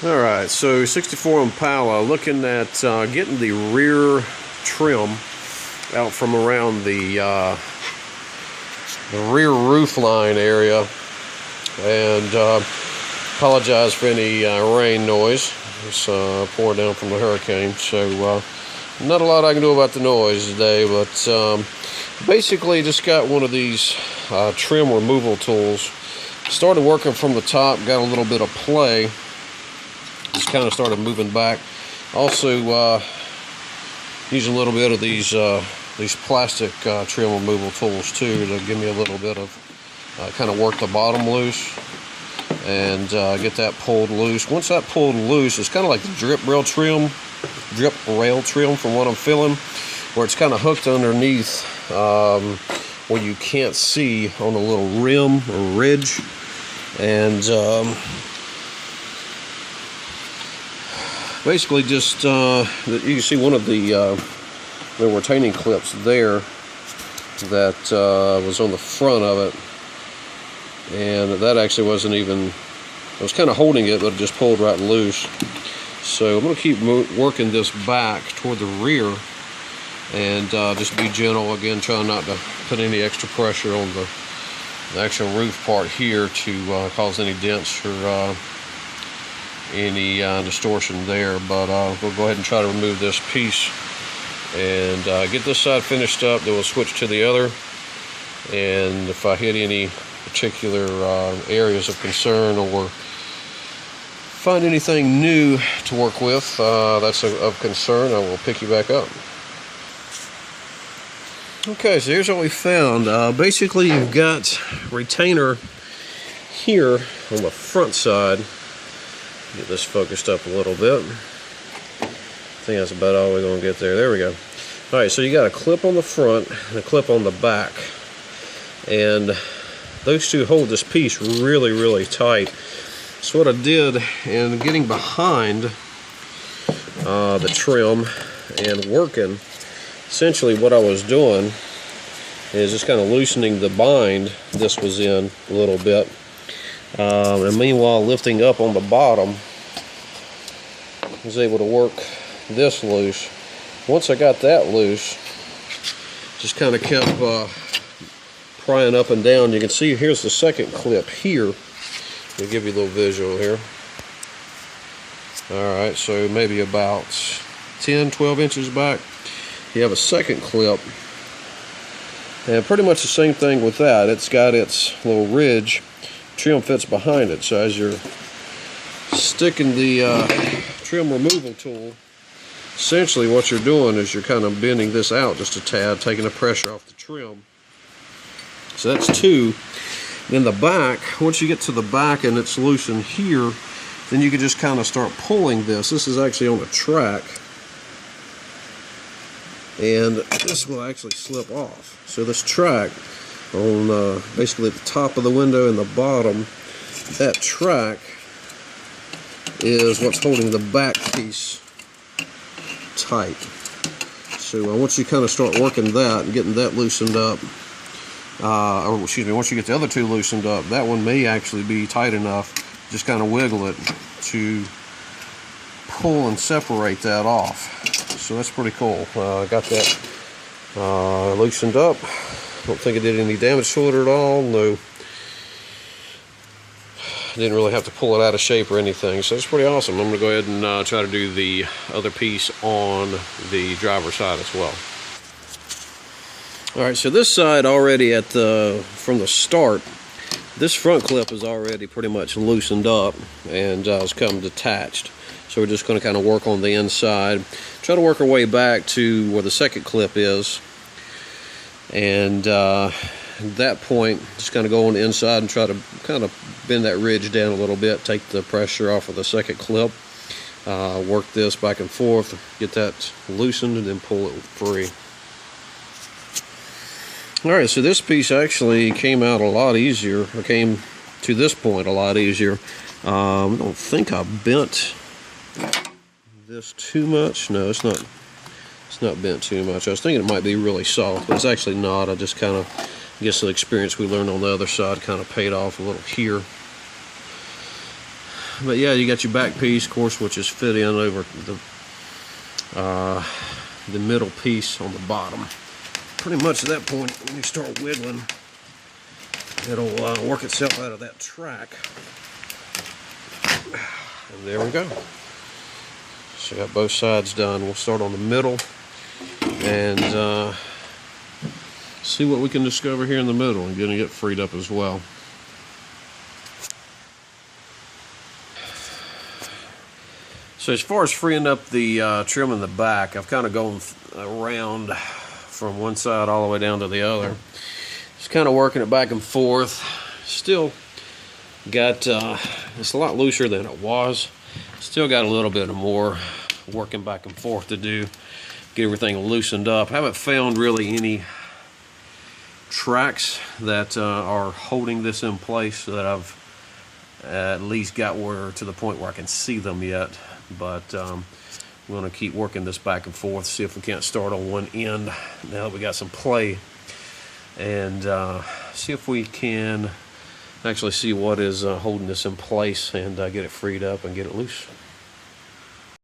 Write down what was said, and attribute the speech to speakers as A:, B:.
A: Alright, so 64 Impala, looking at getting the rear trim out from around the rear roof line area, and apologize for any rain noise. It's pouring down from the hurricane, so not a lot I can do about the noise today, but basically just got one of these trim removal tools. Started working from the top, got a little bit of play. Just kind of started moving back. Also using a little bit of these plastic trim removal tools too to give me a little bit of kind of work the bottom loose and get that pulled loose. Once that pulled loose, it's kind of like the drip rail trim from what I'm feeling, where it's kind of hooked underneath where you can't see on a little rim or ridge, and basically just you can see one of the retaining clips there that was on the front of it, and that actually wasn't even, I was kind of holding it, but it just pulled right loose. So I'm going to keep working this back toward the rear, and just be gentle again, trying not to put any extra pressure on the actual roof part here to cause any dents or any distortion there. But we'll go ahead and try to remove this piece and get this side finished up, then we'll switch to the other, and if I hit any particular areas of concern or find anything new to work with that's of concern, I will pick you back up. Okay, so here's what we found. Basically, you've got retainer here on the front side. Get this focused up a little bit. I think that's about all we're going to get there. There we go. Alright, so you got a clip on the front and a clip on the back. And those two hold this piece really, really tight. So what I did in getting behind the trim and working, essentially what I was doing is just kind of loosening the bind this was in a little bit. And meanwhile lifting up on the bottom, I was able to work this loose. Once I got that loose, just kind of kept prying up and down. You can see here's the second clip here. Let me give you a little visual here. Alright, so maybe about 10-12 inches back, you have a second clip, and pretty much the same thing with that. It's got its little ridge, trim fits behind it, so as you're sticking the trim removal tool, essentially what you're doing is you're kind of bending this out just a tad, taking the pressure off the trim. So that's two. Then the back, once you get to the back and it's loosened here, then you can just kind of start pulling this. This is actually on a track, and this will actually slip off. So this track on basically the top of the window and the bottom, that track is what's holding the back piece tight. So once you kind of start working that and getting that loosened up, or excuse me, once you get the other two loosened up, that one may actually be tight enough, just kind of wiggle it to pull and separate that off. So that's pretty cool. Got that loosened up. Don't think it did any damage to it at all. No, didn't really have to pull it out of shape or anything. So that's pretty awesome. I'm going to go ahead and try to do the other piece on the driver's side as well. Alright, so this side already from the start, this front clip is already pretty much loosened up and has come detached. So we're just going to kind of work on the inside, try to work our way back to where the second clip is, and at that point just kind of go on the inside and try to kind of bend that ridge down a little bit, take the pressure off of the second clip, work this back and forth, get that loosened, and then pull it free. Alright, so this piece actually came out a lot easier, or came to this point a lot easier. I don't think I bent this too much. No, it's not bent too much. I was thinking it might be really soft, but it's actually not. I just kind of, I guess the experience we learned on the other side kind of paid off a little here. But yeah, you got your back piece, of course, which is fit in over the middle piece on the bottom. Pretty much at that point, when you start wiggling, it'll work itself out of that track. And there we go. So got both sides done. We'll start on the middle and see what we can discover here in the middle and getting it freed up as well. So as far as freeing up the trim in the back, I've kind of gone around from one side all the way down to the other. Just kind of working it back and forth. Still got, it's a lot looser than it was. Still got a little bit more working back and forth to do, get everything loosened up. Haven't found really any tracks that are holding this in place so that I've at least got to the point where I can see them yet. But I'm going to keep working this back and forth, see if we can't start on one end now that we got some play, and see if we can actually see what is holding this in place and get it freed up and get it loose.